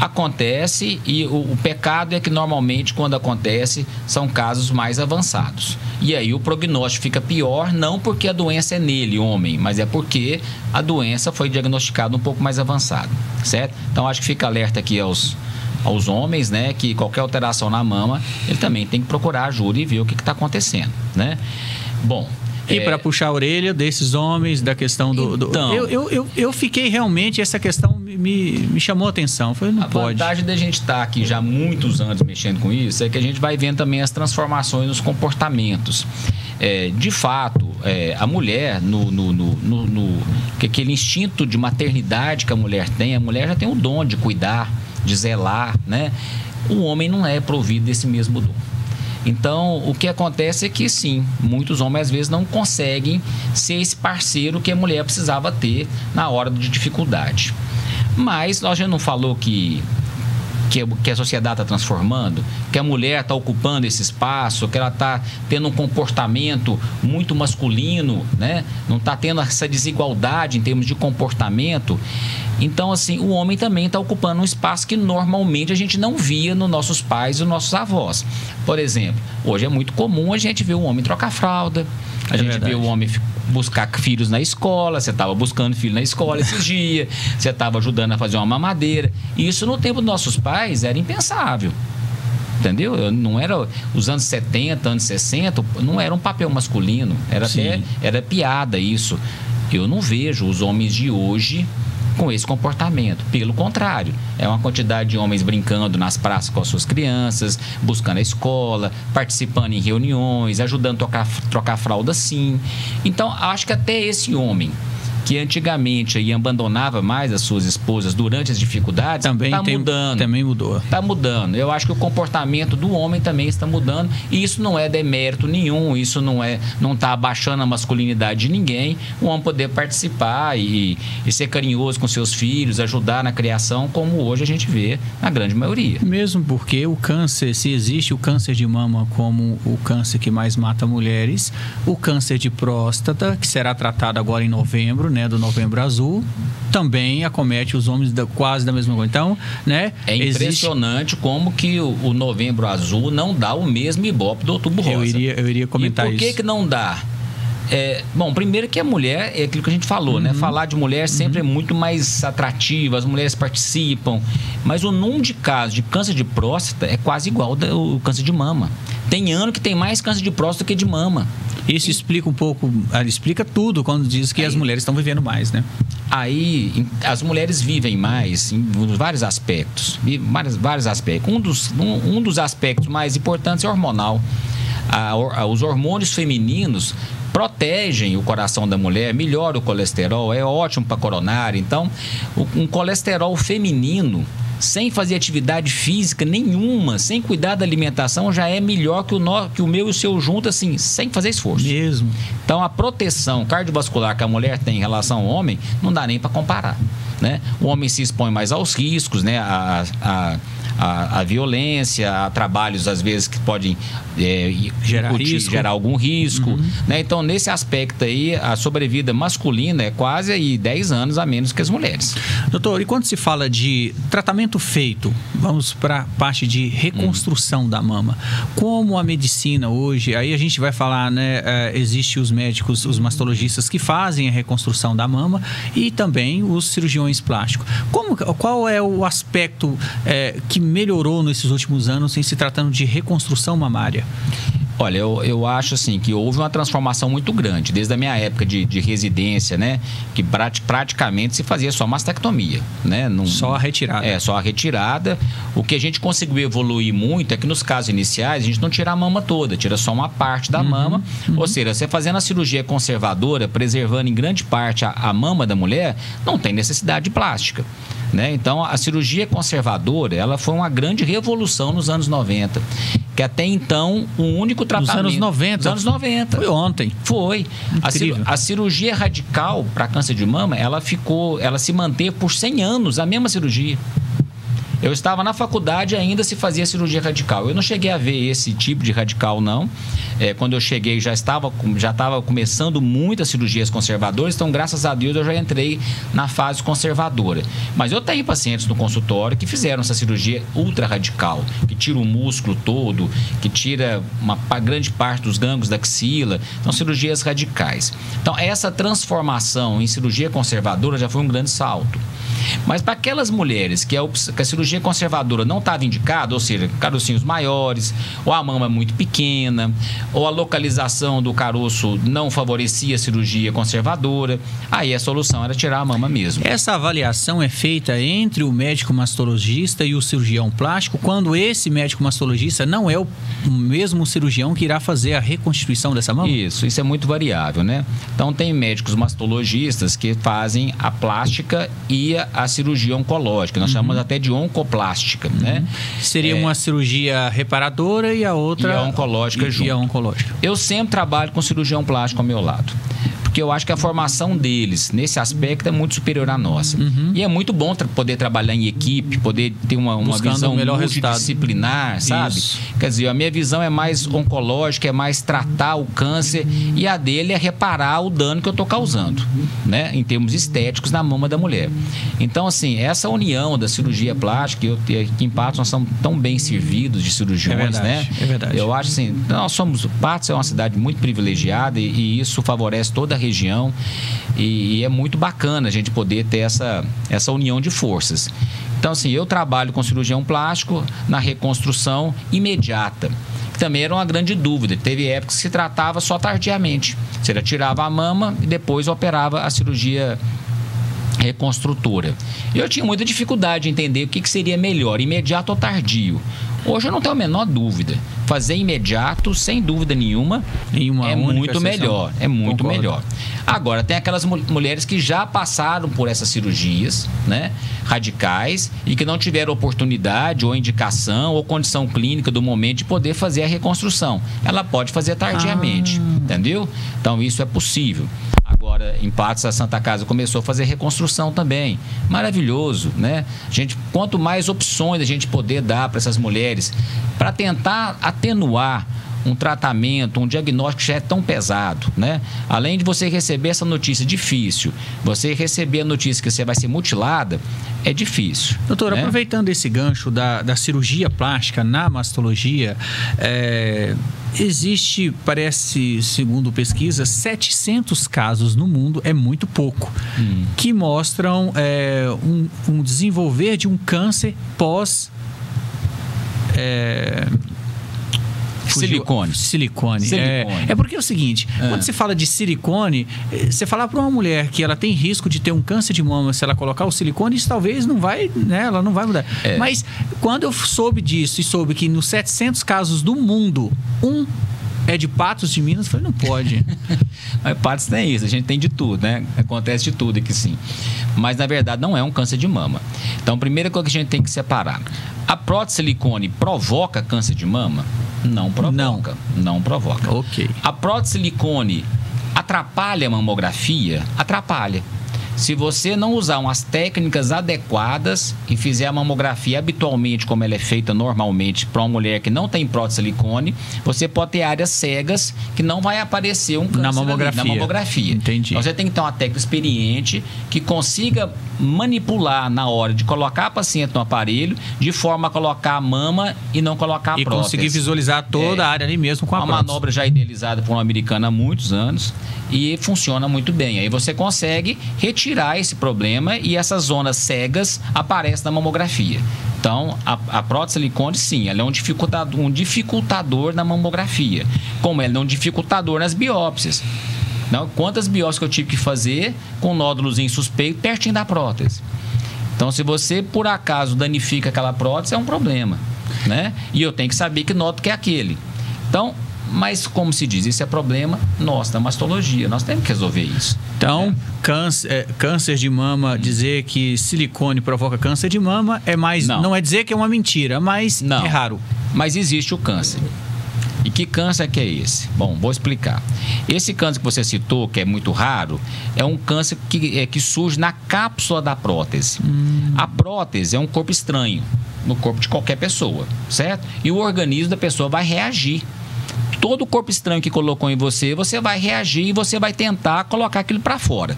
Acontece e o pecado é que normalmente quando acontece são casos mais avançados. E aí o prognóstico fica pior, não porque a doença é nele, homem, mas é porque a doença foi diagnosticada um pouco mais avançado, certo? Então acho que fica alerta aqui aos homens, né, que qualquer alteração na mama, ele também tem que procurar ajuda e ver o que está acontecendo, né? Bom... E para puxar a orelha desses homens, da questão Então, eu fiquei realmente, essa questão me chamou a atenção. Eu falei, não pode. A vantagem da gente estar aqui já há muitos anos mexendo com isso é que a gente vai vendo também as transformações nos comportamentos. De fato, a mulher, aquele instinto de maternidade que a mulher já tem o dom de cuidar, de zelar, né? O homem não é provido desse mesmo dom. Então, o que acontece é que, sim, muitos homens às vezes não conseguem ser esse parceiro que a mulher precisava ter na hora de dificuldade. Mas nós já não falou que a sociedade está transformando, que a mulher está ocupando esse espaço, que ela está tendo um comportamento muito masculino, né? Não está tendo essa desigualdade em termos de comportamento. Então, assim, o homem também está ocupando um espaço que normalmente a gente não via nos nossos pais e nos nossos avós. Por exemplo, hoje é muito comum a gente ver o homem trocar fralda, a gente vê o homem buscar filhos na escola. Você estava buscando filho na escola esses dias, você estava ajudando a fazer uma mamadeira. E isso no tempo dos nossos pais era impensável. Entendeu? Não era os anos 70, anos 60, não era um papel masculino, era piada isso. Eu não vejo os homens de hoje com esse comportamento. Pelo contrário, é uma quantidade de homens brincando nas praças com as suas crianças, buscando a escola, participando em reuniões, ajudando a trocar fralda, sim. Então, acho que até esse homem que antigamente aí abandonava mais as suas esposas durante as dificuldades, está mudando. Também mudou. Está mudando. Eu acho que o comportamento do homem também está mudando, e isso não é demérito nenhum, isso não está abaixando a masculinidade de ninguém. O homem poder participar e ser carinhoso com seus filhos, ajudar na criação, como hoje a gente vê na grande maioria. Mesmo porque o câncer, se existe o câncer de mama como o câncer que mais mata mulheres, o câncer de próstata, que será tratado agora em novembro, né, do Novembro Azul, também acomete os homens quase da mesma coisa. Então, né, é impressionante como que o Novembro Azul não dá o mesmo ibope do Outubro Rosa. Eu iria comentar isso. E por que não dá? Bom, primeiro que a mulher, é aquilo que a gente falou, né? Falar de mulher sempre é muito mais atrativo, as mulheres participam, mas o número de casos de câncer de próstata é quase igual ao câncer de mama. Tem ano que tem mais câncer de próstata que de mama. Isso explica um pouco, explica tudo quando diz que as mulheres estão vivendo mais, né? Aí, as mulheres vivem mais em vários aspectos. Vários aspectos. Um dos aspectos mais importantes é hormonal. Os hormônios femininos protegem o coração da mulher, melhora o colesterol, é ótimo para a coronária. Então, um colesterol feminino, sem fazer atividade física nenhuma, sem cuidar da alimentação, já é melhor que o meu e o seu junto, assim, sem fazer esforço. Mesmo. Então, a proteção cardiovascular que a mulher tem em relação ao homem, não dá nem para comparar, né? O homem se expõe mais aos riscos, né? A violência, a trabalhos às vezes que podem gerar algum risco, né? Então, nesse aspecto aí, a sobrevida masculina é quase aí 10 anos a menos que as mulheres. Doutor, e quando se fala de tratamento feito, vamos para a parte de reconstrução da mama. Como a medicina hoje, aí a gente vai falar, né? Existe os médicos, os mastologistas que fazem a reconstrução da mama e também os cirurgiões plásticos. Qual é o aspecto que melhorou nesses últimos anos em se tratando de reconstrução mamária? Olha, eu acho assim que houve uma transformação muito grande, desde a minha época de residência, né? Que praticamente se fazia só mastectomia, né? Só a retirada. Só a retirada. O que a gente conseguiu evoluir muito é que nos casos iniciais a gente não tira a mama toda, tira só uma parte da mama. Ou seja, você fazendo a cirurgia conservadora, preservando em grande parte a mama da mulher, não tem necessidade de plástica, né? Então, a cirurgia conservadora, ela foi uma grande revolução nos anos 90, que até então o único tratamento... Nos anos 90? Nos anos 90. Foi ontem. Foi. A cirurgia radical para câncer de mama, ela se manteve por 100 anos, a mesma cirurgia. Eu estava na faculdade, ainda se fazia cirurgia radical. Eu não cheguei a ver esse tipo de radical, não. Quando eu cheguei, já estava começando muitas cirurgias conservadoras, então, graças a Deus, eu já entrei na fase conservadora. Mas eu tenho pacientes no consultório que fizeram essa cirurgia ultra radical, que tira o músculo todo, que tira uma grande parte dos gânglios da axila. Então, cirurgias radicais. Então, essa transformação em cirurgia conservadora já foi um grande salto. Mas para aquelas mulheres que a cirurgia conservadora não estava indicada, ou seja, carocinhos maiores, ou a mama muito pequena, ou a localização do caroço não favorecia a cirurgia conservadora, aí a solução era tirar a mama mesmo. Essa avaliação é feita entre o médico mastologista e o cirurgião plástico, quando esse médico mastologista não é o mesmo cirurgião que irá fazer a reconstituição dessa mama? Isso é muito variável, né? Então, tem médicos mastologistas que fazem a plástica e a cirurgia oncológica. Nós chamamos até de oncoplástica, né? Seria uma cirurgia reparadora e a outra... E a oncológica junto. E a oncológica. Eu sempre trabalho com cirurgião plástico ao meu lado. Porque eu acho que a formação deles, nesse aspecto, é muito superior à nossa. E é muito bom poder trabalhar em equipe, poder ter uma visão multidisciplinar, sabe? Isso. Quer dizer, a minha visão é mais oncológica, é mais tratar o câncer, e a dele é reparar o dano que eu estou causando, né? Em termos estéticos, na mama da mulher. Então, assim, essa união da cirurgia plástica, aqui em Patos nós somos tão bem servidos de cirurgiões, né? É verdade. Eu acho assim, Patos é uma cidade muito privilegiada e isso favorece toda a região e é muito bacana a gente poder ter essa união de forças. Então, assim, eu trabalho com cirurgião plástico na reconstrução imediata. Também era uma grande dúvida. Teve épocas que se tratava só tardiamente. Você tirava a mama e depois operava a cirurgia reconstrutora. Eu tinha muita dificuldade de entender o que seria melhor, imediato ou tardio. Hoje eu não tenho a menor dúvida. Fazer imediato, sem dúvida nenhuma, é muito melhor. É muito melhor. Agora, tem aquelas mulheres que já passaram por essas cirurgias, né, radicais, e que não tiveram oportunidade, ou indicação, ou condição clínica do momento de poder fazer a reconstrução. Ela pode fazer tardiamente, entendeu? Então, isso é possível. Agora, em Patos, a Santa Casa começou a fazer reconstrução também. Maravilhoso, né? Quanto mais opções a gente poder dar para essas mulheres, para tentar atenuar um tratamento, um diagnóstico que já é tão pesado, né? Além de você receber essa notícia difícil, você receber a notícia que você vai ser mutilada, é difícil. Doutor, né? Aproveitando esse gancho da cirurgia plástica na mastologia, existe, parece, segundo pesquisa, 700 casos no mundo, é muito pouco, que mostram um desenvolver de um câncer pós... Silicone. É porque é o seguinte, quando você fala de silicone, você falar para uma mulher que ela tem risco de ter um câncer de mama se ela colocar o silicone, isso talvez não vai, né, ela não vai mudar. Mas quando eu soube disso e soube que nos 700 casos do mundo, é de Patos de Minas, eu falei, não pode. Mas Patos tem isso, a gente tem de tudo, né? Acontece de tudo aqui sim. Mas na verdade não é um câncer de mama. Então, a primeira coisa que a gente tem que separar: a prótese silicone provoca câncer de mama? Não provoca. Não provoca. Ok. A prótese silicone atrapalha a mamografia? Atrapalha. Se você não usar umas técnicas adequadas e fizer a mamografia habitualmente, como ela é feita normalmente para uma mulher que não tem prótese silicone, você pode ter áreas cegas que não vai aparecer um câncer na mamografia. Entendi. Então, você tem que ter uma técnica experiente que consiga manipular na hora de colocar a paciente no aparelho, de forma a colocar a mama e não colocar a prótese. E conseguir visualizar toda a área ali mesmo com a prótese. Uma manobra já idealizada por uma americana há muitos anos e funciona muito bem. Aí você consegue retirar esse problema e essas zonas cegas aparecem na mamografia. Então, a prótese silicone, sim, ela é um dificultador na mamografia, como ela é um dificultador nas biópsias. Não, quantas biópsias que eu tive que fazer com nódulos insuspeitos pertinho da prótese. Então, se você, por acaso, danifica aquela prótese, é um problema, né? E eu tenho que saber que nódulo que é aquele. Então, mas, como se diz, isso é problema nosso, da mastologia. Nós temos que resolver isso. Então, câncer de mama, dizer que silicone provoca câncer de mama não é dizer que é uma mentira, mas é raro. Mas existe o câncer. E que câncer que é esse? Bom, vou explicar. Esse câncer que você citou, que é muito raro, é um câncer que surge na cápsula da prótese. A prótese é um corpo estranho no corpo de qualquer pessoa, certo? E o organismo da pessoa vai reagir. Todo o corpo estranho que colocou em você, você vai reagir e você vai tentar colocar aquilo para fora.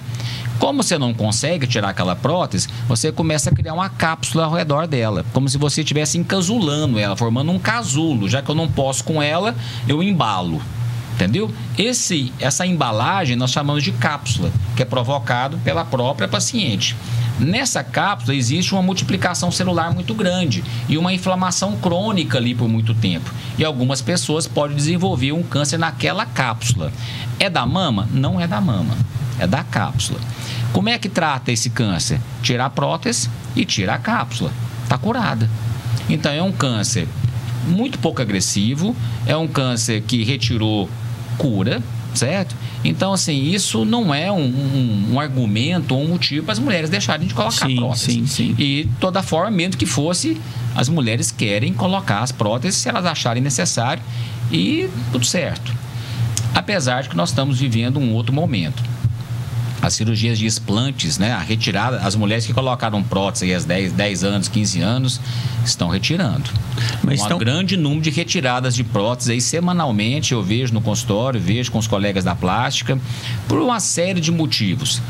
Como você não consegue tirar aquela prótese, você começa a criar uma cápsula ao redor dela, como se você estivesse encasulando ela, formando um casulo. Já que eu não posso com ela, eu embalo. Entendeu? Essa embalagem nós chamamos de cápsula, que é provocado pela própria paciente. Nessa cápsula existe uma multiplicação celular muito grande e uma inflamação crônica ali por muito tempo. E algumas pessoas podem desenvolver um câncer naquela cápsula. É da mama? Não é da mama, é da cápsula. Como é que trata esse câncer? Tira a prótese e tira a cápsula. Está curada. Então é um câncer muito pouco agressivo, é um câncer que retirou, cura, certo? Então, assim, isso não é um argumento ou um motivo para as mulheres deixarem de colocar prótese. Sim. E, de toda forma, mesmo que fosse, as mulheres querem colocar as próteses se elas acharem necessário e tudo certo. Apesar de que nós estamos vivendo um outro momento. As cirurgias de explantes, né, a retirada, as mulheres que colocaram prótese há 10 anos, 15 anos, estão retirando. Mas um grande número de retiradas de prótese aí semanalmente eu vejo no consultório, vejo com os colegas da plástica, por uma série de motivos.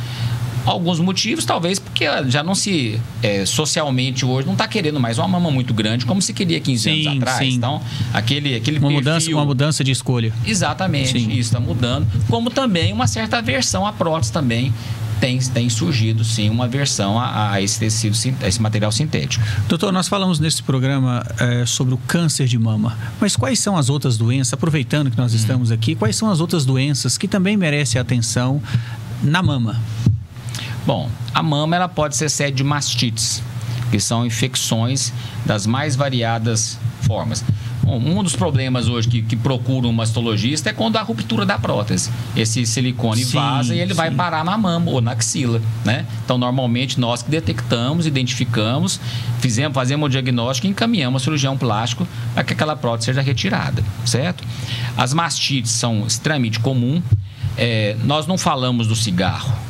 Alguns motivos, talvez, porque já não se, socialmente hoje, não está querendo mais uma mama muito grande, como se queria 15 anos atrás. Sim. Então, aquele uma mudança de escolha. Exatamente, sim. Isso está mudando. Como também uma certa aversão à prótese também tem surgido, sim, uma aversão a esse tecido, a esse material sintético. Doutor, nós falamos nesse programa sobre o câncer de mama, mas quais são as outras doenças, aproveitando que nós estamos aqui, quais são as outras doenças que também merecem atenção na mama? Bom, a mama ela pode ser sede de mastites, que são infecções das mais variadas formas. Bom, um dos problemas hoje que procura um mastologista é quando há ruptura da prótese. Esse silicone vaza e ele vai parar na mama ou na axila, né? Então, normalmente, nós que detectamos, identificamos, fazemos o diagnóstico e encaminhamos ao cirurgião plástico para que aquela prótese seja retirada, certo? As mastites são extremamente comuns. Nós não falamos do cigarro.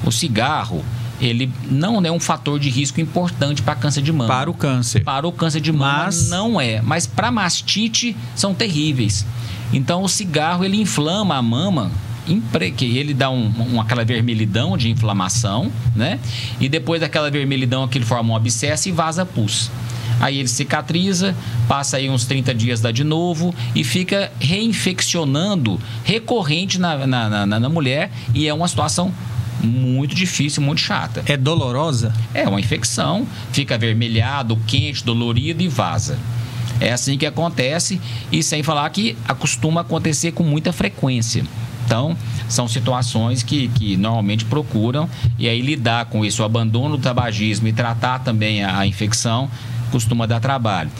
O cigarro, ele não é um fator de risco importante para câncer de mama. Para o câncer. Para o câncer de mama não é. Mas para mastite são terríveis. Então o cigarro, ele inflama a mama, ele dá aquela vermelhidão de inflamação, né? E depois daquela vermelhidão aquilo forma um abscesso e vaza pus. Aí ele cicatriza, passa aí uns 30 dias, dá de novo e fica reinfeccionando recorrente na mulher, e é uma situação muito difícil, muito chata. É dolorosa? É uma infecção, fica avermelhado, quente, dolorido e vaza. É assim que acontece, e sem falar que costuma acontecer com muita frequência. Então, são situações que normalmente procuram, e aí lidar com isso, o abandono do tabagismo e tratar também a infecção, costuma dar trabalho.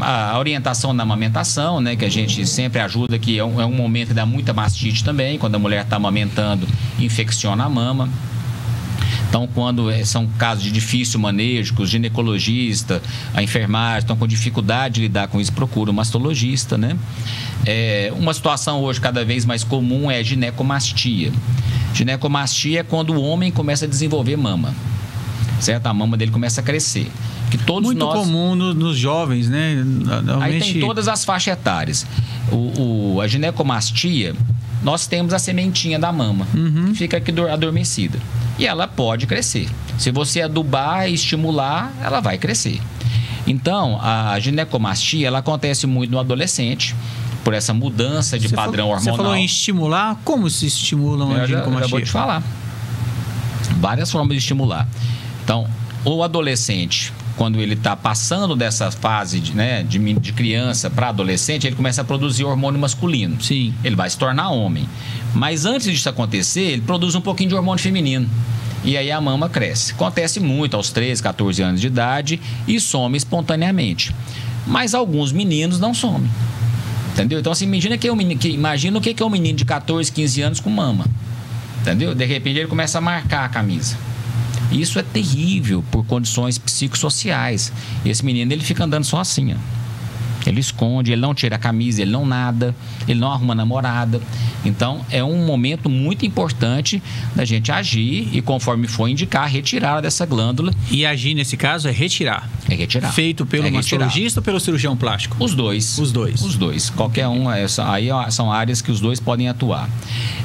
A orientação na amamentação, né, que a gente sempre ajuda, que é um momento que dá muita mastite também, quando a mulher está amamentando, infecciona a mama. Então, quando são casos de difícil manejo, que o ginecologista, a enfermagem estão com dificuldade de lidar com isso, procura um mastologista, né? Uma situação hoje cada vez mais comum é a ginecomastia. Ginecomastia é quando o homem começa a desenvolver mama, certo? A mama dele começa a crescer. Que todos muito comum nos jovens, né? Normalmente... Aí tem todas as faixas etárias. A ginecomastia, nós temos a sementinha da mama, que fica aqui adormecida. E ela pode crescer. Se você adubar e estimular, ela vai crescer. Então, a ginecomastia, ela acontece muito no adolescente, por essa mudança de padrão hormonal. Você falou em estimular? Como se estimulam a ginecomastia? Eu vou te falar. Várias formas de estimular. Então, o adolescente, quando ele está passando dessa fase de criança para adolescente, ele começa a produzir hormônio masculino. Sim. Ele vai se tornar homem. Mas antes disso acontecer, ele produz um pouquinho de hormônio feminino. E aí a mama cresce. Acontece muito aos 13, 14 anos de idade e some espontaneamente. Mas alguns meninos não somem. Entendeu? Então, assim, imagina o que é um menino de 14, 15 anos com mama. Entendeu? De repente ele começa a marcar a camisa. Isso é terrível por condições psicossociais. Esse menino, ele fica andando só assim, ó. Ele esconde, ele não tira a camisa, ele não nada, ele não arruma namorada. Então, é um momento muito importante da gente agir e, conforme for indicar, retirar dessa glândula. E agir, nesse caso, é retirar? É retirar. Feito pelo mastologista ou pelo cirurgião plástico? Os dois. Os dois. Os dois. Qualquer um. Aí são áreas que os dois podem atuar.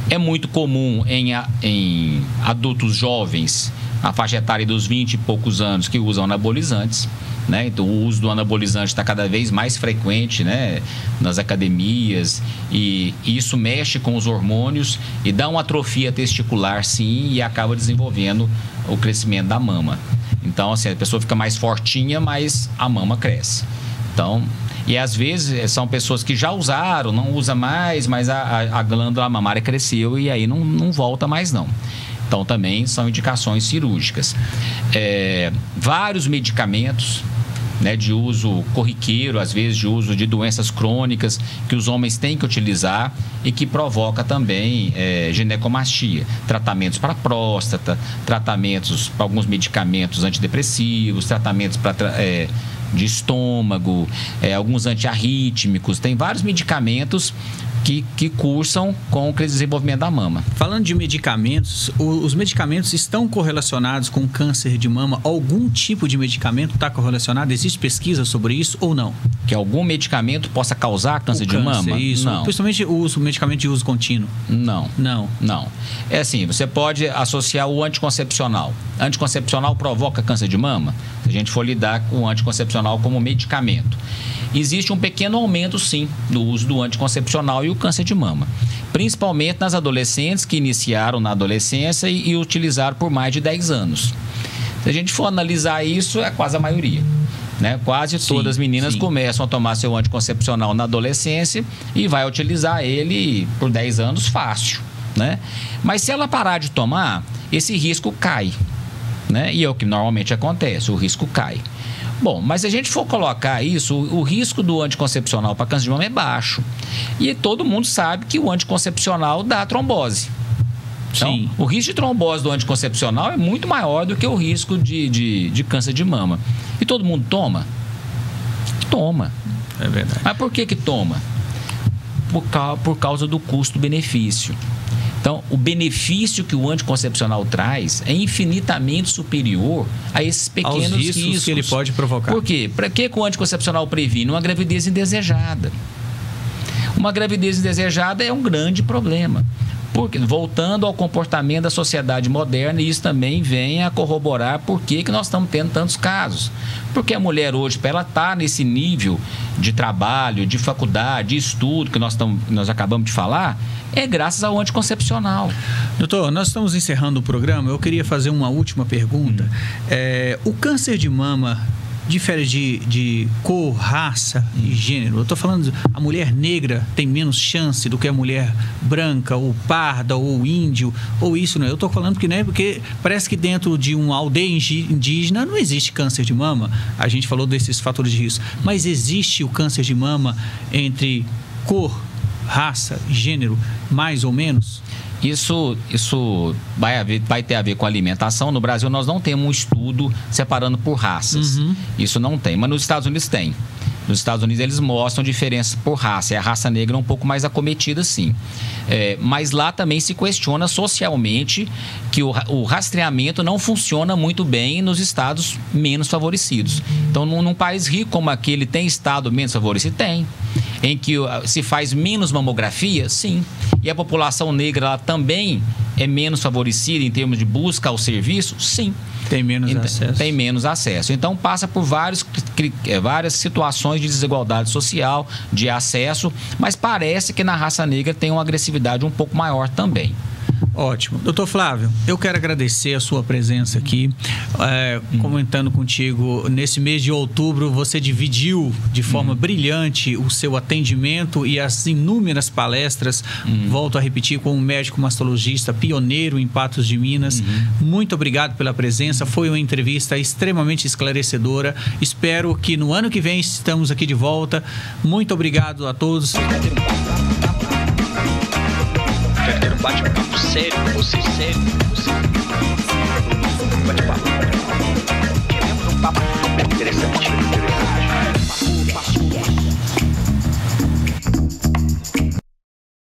É muito comum em adultos jovens, a faixa etária dos 20 e poucos anos, que usam anabolizantes, né? Então, o uso do anabolizante está cada vez mais frequente, né, nas academias, e isso mexe com os hormônios e dá uma atrofia testicular, sim, e acaba desenvolvendo o crescimento da mama. Então, assim, a pessoa fica mais fortinha, mas a mama cresce. Então, e às vezes são pessoas que já usaram, não usa mais, mas a glândula mamária cresceu e aí não volta mais, não. Então, também são indicações cirúrgicas. Vários medicamentos né, de uso corriqueiro, às vezes de uso de doenças crônicas que os homens têm que utilizar e que provoca também ginecomastia. Tratamentos para próstata, tratamentos para alguns medicamentos antidepressivos, tratamentos para de estômago, alguns antiarrítmicos. Tem vários medicamentos que cursam com o desenvolvimento da mama. Falando de medicamentos, os medicamentos estão correlacionados com câncer de mama? Algum tipo de medicamento está correlacionado? Existe pesquisa sobre isso ou não? Que algum medicamento possa causar câncer de mama? Isso. Não. Principalmente o medicamento de uso contínuo? Não. Não. Não. É assim, você pode associar o anticoncepcional. Anticoncepcional provoca câncer de mama? Se a gente for lidar com o anticoncepcional como medicamento. Existe um pequeno aumento, sim, do uso do anticoncepcional e o câncer de mama. Principalmente nas adolescentes que iniciaram na adolescência e utilizaram por mais de 10 anos. Se a gente for analisar isso, é quase a maioria. Né? Quase todas as meninas começam a tomar seu anticoncepcional na adolescência e vai utilizar ele por 10 anos fácil. Né? Mas se ela parar de tomar, esse risco cai. Né? E é o que normalmente acontece, o risco cai. Bom, mas se a gente for colocar isso, o risco do anticoncepcional para câncer de mama é baixo. E todo mundo sabe que o anticoncepcional dá trombose. Então, Sim. O risco de trombose do anticoncepcional é muito maior do que o risco de câncer de mama. E todo mundo toma? Toma. É verdade. Mas por que toma? Por causa do custo-benefício. Então, o benefício que o anticoncepcional traz é infinitamente superior a esses pequenos riscos que ele pode provocar. Por quê? Para que o anticoncepcional previne? Uma gravidez indesejada. Uma gravidez indesejada é um grande problema. Porque, voltando ao comportamento da sociedade moderna, isso também vem a corroborar por que nós estamos tendo tantos casos. Porque a mulher hoje, para ela estar nesse nível de trabalho, de faculdade, de estudo que nós acabamos de falar, é graças ao anticoncepcional. Doutor, nós estamos encerrando o programa. Eu queria fazer uma última pergunta. O câncer de mama difere de cor, raça e gênero? Eu estou falando, a mulher negra tem menos chance do que a mulher branca, ou parda, ou índio, ou isso, né? Eu estou falando que, né, porque parece que dentro de uma aldeia indígena não existe câncer de mama. A gente falou desses fatores de risco. Mas existe o câncer de mama entre cor, raça, gênero, mais ou menos? Isso vai ter a ver com alimentação. No Brasil, nós não temos um estudo separando por raças. Isso não tem, mas nos Estados Unidos tem. Nos Estados Unidos, eles mostram diferença por raça. E a raça negra é um pouco mais acometida, sim. Mas lá também se questiona socialmente que o rastreamento não funciona muito bem nos estados menos favorecidos. Então, num país rico como aquele, tem estado menos favorecido? Tem. Em que se faz menos mamografia? Sim. E a população negra ela também é menos favorecida em termos de busca ao serviço? Sim. Tem menos acesso. Tem menos acesso. Então, passa por várias situações de desigualdade social, de acesso, mas parece que na raça negra tem uma agressividade um pouco maior também. Ótimo. Doutor Flávio, eu quero agradecer a sua presença aqui, comentando contigo. Nesse mês de outubro, você dividiu de forma brilhante o seu atendimento e as inúmeras palestras. Volto a repetir, com um médico mastologista pioneiro em Patos de Minas. Muito obrigado pela presença. Foi uma entrevista extremamente esclarecedora. Espero que no ano que vem estamos aqui de volta. Muito obrigado a todos. Quero ter um bate-papo sério com você, sério. Bate-papo. Tivemos um papo super interessante.